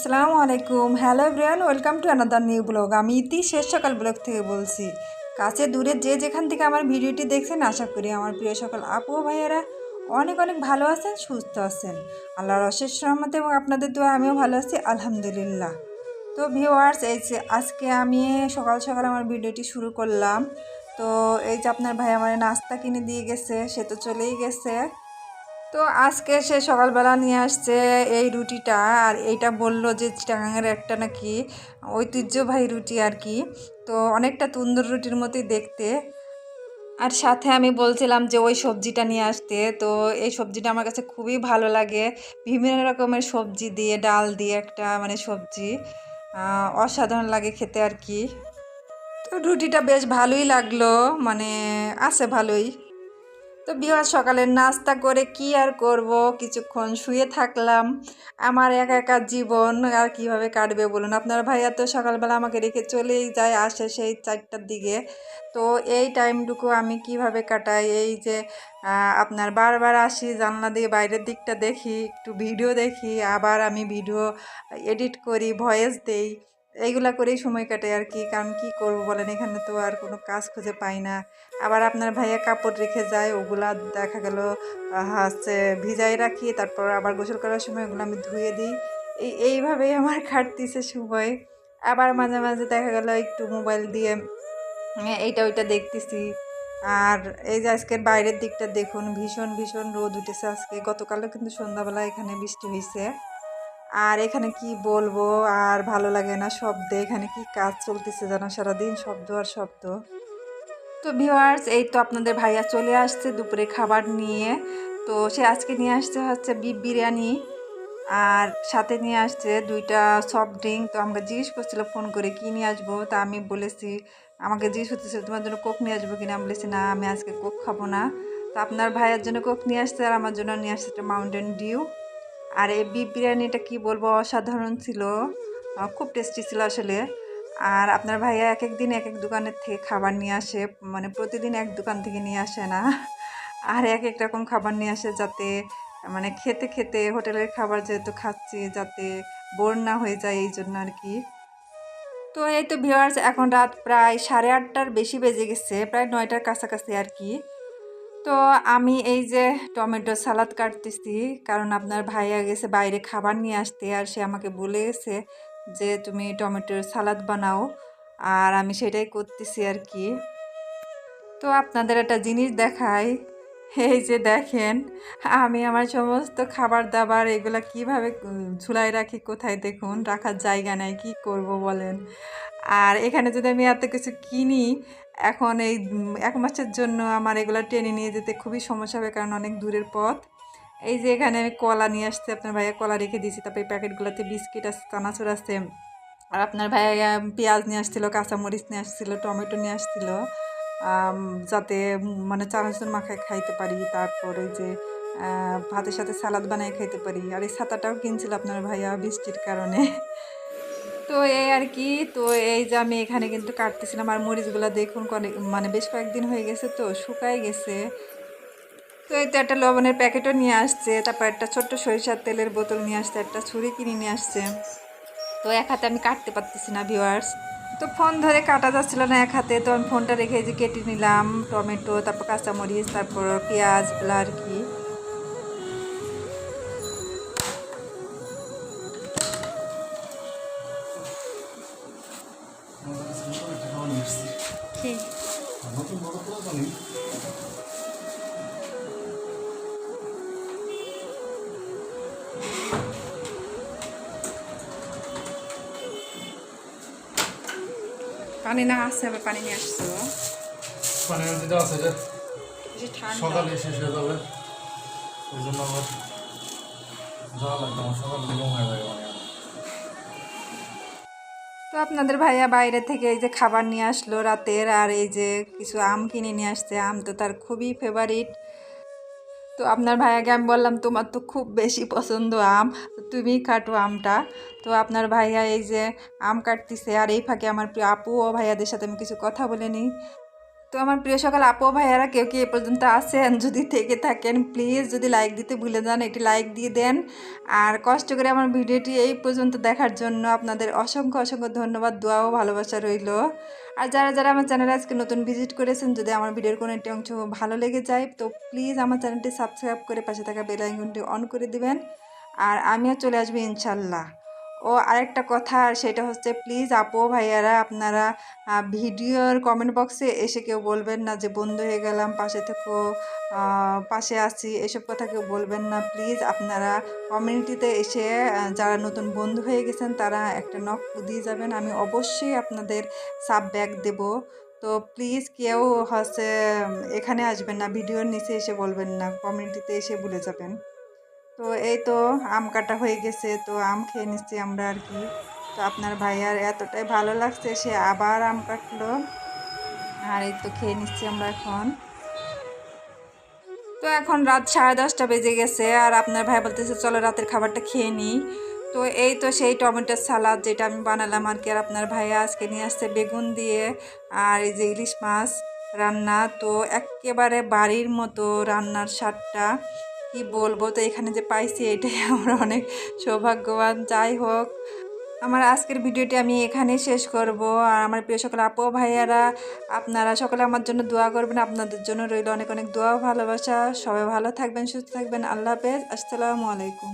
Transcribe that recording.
আসসালামু আলাইকুম। Hello everyone, welcome to another new blog. আমি ইতি শেষ সকাল ব্লগ থেকে বলছি। কাছে দূরে যে যেখান থেকে আমার ভিডিওটি দেখছেন, আশা করি আমার প্রিয় সকল আপু ও ভাইয়েরা অনেক অনেক ভালো আছেন, সুস্থ আছেন। আল্লাহর অশেষ রহমতে এবং আপনাদের দোয়া আমিও ভালো আছি, আলহামদুলিল্লাহ। তো ভিউয়ার্স, এই যে আজকে আমি সকাল সকাল আমার ভিডিওটি শুরু করলাম। তো এই যে আপনার ভাই আমার নাস্তা কিনে দিয়ে গেছে, সে তো চলেই গেছে। তো আজকে সে সকালবেলা নিয়ে আসছে এই রুটিটা, আর এইটা বলল যে চিটাগাঙের একটা নাকি ঐতিহ্যবাহী রুটি আর কি। তো অনেকটা তন্দুর রুটির মতোই দেখতে। আর সাথে আমি বলছিলাম যে ওই সবজিটা নিয়ে আসতে। তো এই সবজিটা আমার কাছে খুবই ভালো লাগে, বিভিন্ন রকমের সবজি দিয়ে, ডাল দিয়ে একটা মানে সবজি, অসাধারণ লাগে খেতে আর কি। তো রুটিটা বেশ ভালোই লাগলো, মানে আছে ভালোই। তো বিহার সকালের নাস্তা করে কি আর করব, কিছুক্ষণ শুয়ে থাকলাম। আমার একা একা জীবন আর কিভাবে কাটবে বলুন। আপনার ভাইয়া তো সকালবেলা আমাকে রেখে চলেই যায়, আসে সেই 4টার দিকে। তো এই টাইমটুকু আমি কিভাবে কাটাই, এই যে আপনার বারবার আসি, জানলা দিয়ে বাইরের দিকটা দেখি, একটু ভিডিও দেখি, আবার আমি ভিডিও এডিট করি, ভয়েস দেই, এইগুলা করেই সময় কাটে আর কি। কারণ কি করব বলেন, এখানে তো আর কোনো কাজ খুঁজে পাই না। আবার আপনার ভাইয়া কাপড় রেখে যায়, ওগুলা দেখা গেল হচ্ছে ভিজাই রাখি, তারপর আবার গোসল করার সময় ওগুলো আমি ধুয়ে দিই। এইভাবেই আমার কাটতিছে সময়। আবার মাঝে মাঝে দেখা গেল একটু মোবাইল দিয়ে এইটা ওইটা দেখতেছি। আর এই যে আজকের বাইরের দিকটা দেখুন, ভীষণ ভীষণ রোদ উঠেছে আজকে। গতকালও কিন্তু সন্ধ্যাবেলা এখানে বৃষ্টি হয়েছে। আর এখানে কি বলবো, আর ভালো লাগে না শব্দে। এখানে কি কাজ চলতেছে জানো, সারাদিন শব্দ আর শব্দ। তো ভিউয়ার্স, এই তো আপনাদের ভাইয়া চলে আসছে দুপুরে খাবার নিয়ে। তো সে আজকে নিয়ে আসছে হচ্ছে বিফ বিরিয়ানি, আর সাথে নিয়ে আসছে 2টা সফট ড্রিঙ্ক। তো আমাকে জিজ্ঞেস করছিল ফোন করে কী নিয়ে আসবো, তা আমি বলেছি, আমাকে জিজ্ঞেস করতেছিল তোমার জন্য কোক নিয়ে আসবো কিনা। আমি বলেছি না, আমি আজকে কোক খাবো না। তো আপনার ভাইয়ের জন্য কোক নিয়ে আসছে, আর আমার জন্য নিয়ে আসছে একটা মাউন্টেন ডিউ। আর এই বিফ বিরিয়ানিটা কি বলবো, অসাধারণ ছিল, খুব টেস্টি ছিল আসলে। আর আপনার ভাইয়া এক এক দিন এক এক দোকানের থেকে খাবার নিয়ে আসে, মানে প্রতিদিন এক দোকান থেকে নিয়ে আসে না। আর এক এক রকম খাবার নিয়ে আসে, যাতে মানে খেতে খেতে হোটেলের খাবার যেহেতু খাচ্ছি, যাতে বোর না হয়ে যায়, এই জন্য আর কি। তো এই তো ভিউয়ার্স, এখন রাত প্রায় 8:30টার বেশি বেজে গেছে, প্রায় 9টার কাছাকাছি আর কি। তো আমি এই যে টমেটো সালাদ কাটতেছি, কারণ আপনার ভাইয়া গেছে বাইরে খাবার নিয়ে আসতে, আর সে আমাকে বলে গেছে যে তুমি টমেটোর সালাদ বানাও, আর আমি সেটাই করতেছি আর কি। তো আপনাদের একটা জিনিস দেখাই, এই যে দেখেন, আমি আমার সমস্ত খাবার দাবার এগুলা কিভাবে ঝুলাই রাখি, কোথায় দেখুন, রাখার জায়গা নাই, কি করব বলেন। আর এখানে যদি আমি এত কিছু কিনি, এখন এই 1 মাসের জন্য আমার এগুলো টেনে নিয়ে যেতে খুবই সমস্যা হবে, কারণ অনেক দূরের পথ। এই যে এখানে আমি কলা নিয়ে আসছি, আপনার ভাইয়া কলা রেখে দিয়েছি, তারপরে এই প্যাকেটগুলোতে বিস্কিট আছে, চানাচুর আছে। আর আপনার ভাইয়া পেঁয়াজ নিয়ে আসছিল, কাঁচামরিচ নিয়ে আসছিল, টমেটো নিয়ে আসছিল, যাতে মানে চানাচুর মাখায় খাইতে পারি, তারপরে যে ভাতের সাথে সালাদ বানায় খাইতে পারি। আর এই ছাতাটাও কিনছিল আপনার ভাইয়া বৃষ্টির কারণে। তো এই আর কি। তো এই যে আমি এখানে কিন্তু কাটতেছিলাম, আর মরিচগুলো দেখুন মানে বেশ কয়েকদিন হয়ে গেছে, তো শুকায় গেছে। তো এই তো একটা লবণের প্যাকেটও নিয়ে আসছে, তারপর একটা ছোট্ট সরিষার তেলের বোতল নিয়ে আসছে, একটা ছুরি কিনে নিয়ে আসছে। তো এক হাতে আমি কাটতে পারতেছি না ভিউয়ার্স, তো ফোন ধরে কাটা যাচ্ছিল না এক হাতে। তো আমি ফোনটা রেখে যে কেটে নিলাম টমেটো, তারপর কাঁচামরিচ, তারপর পেঁয়াজগুলো আর কি। কি পানি না আসছে, আবার পানি নিয়ে আসছো? পানি দিতে আছে যে বেশি ঠান্ডা। সকালে শেষ হয়ে যাবে, ওই জন্য আবার যাওয়া লাগবে। আমার সকাল বেগম হয়ে যাবে মানে তো আপনাদের ভাইয়া বাইরে থেকে এই যে খাবার নিয়ে আসলো রাতের, আর এই যে কিছু আম কিনে নিয়ে আসছে। আম তো তার খুবই ফেভারিট। তো আপনার ভাইয়াকে আমি বললাম তোমার তো খুব বেশি পছন্দ আম, তো তুমিই কাটো আমটা। তো আপনার ভাইয়া এই যে আম কাটতেছে, আর এই ফাঁকে আমার প্রিয় আপু ও ভাইয়াদের সাথে আমি কিছু কথা বলে নিই। তো তো আমার প্রিয় সকাল আপু ভাইয়ারা কেউ কি এ পর্যন্ত আছেন, যদি থেকে থাকেন প্লিজ যদি লাইক দিতে ভুলে যান একটি লাইক দিয়ে দেন। আর কষ্ট করে আমার ভিডিওটি এই পর্যন্ত দেখার জন্য আপনাদের অসংখ্য অসংখ্য ধন্যবাদ, দোয়া ও ভালোবাসা রইল। আর যারা যারা আমার চ্যানেলে আজকে নতুন ভিজিট করেছেন, যদি আমার ভিডিওর কোনো একটি অংশ ভালো লেগে যায় তো প্লিজ আমার চ্যানেলটি সাবস্ক্রাইব করে পাশে থাকা বেল আইকনটি অন করে দিবেন। আর আমিও চলে আসবো ইনশাল্লাহ। ও আরেকটা কথা, আর সেটা হচ্ছে প্লিজ আপু ভাইয়ারা আপনারা ভিডিওর কমেন্ট বক্সে এসে কেউ বলবেন না যে বন্ধু হয়ে গেলাম, পাশে থেকো, পাশে আছি, এসব কথা কেউ বলবেন না প্লিজ। আপনারা কমিউনিটিতে এসে যারা নতুন বন্ধু হয়ে গেছেন তারা একটা নক দিয়ে যাবেন, আমি অবশ্যই আপনাদের সাব ব্যাক দেব। তো প্লিজ কেউ হচ্ছে এখানে আসবেন না, ভিডিওর নিচে এসে বলবেন না, কমিউনিটিতে এসে ভুলে যাবেন। তো এই তো আম কাটা হয়ে গেছে, তো আম খেয়ে নিচ্ছি আমরা আর কি। তো আপনার ভাইয়ার এতটাই ভালো লাগছে সে আবার আম কাটলো, আর এই তো খেয়ে নিচ্ছি আমরা এখন। তো এখন রাত 10:30 বেজে গেছে, আর আপনার ভাই বলতেছে চলো রাতের খাবারটা খেয়ে নিই। তো এই তো সেই টমেটোর সালাদ যেটা আমি বানালাম আর কি। আর আপনার ভাইয়া আজকে নিয়ে আসছে বেগুন দিয়ে, আর এই যে ইলিশ মাছ রান্না, তো একেবারে বাড়ির মতো রান্নার স্বাদটা কি বলবো। তো এখানে যে পাইছি এটাই আমরা অনেক সৌভাগ্যবান। যাই হোক, আমার আজকের ভিডিওটি আমি এখানেই শেষ করব। আর আমার প্রিয় সকল আপু ভাইয়ারা আপনারা সকলে আমার জন্য দোয়া করবেন, আপনাদের জন্য রইল অনেক অনেক দোয়া ভালোবাসা। সবাই ভালো থাকবেন, সুস্থ থাকবেন। আল্লাহ হাফেজ, আসসালামু আলাইকুম।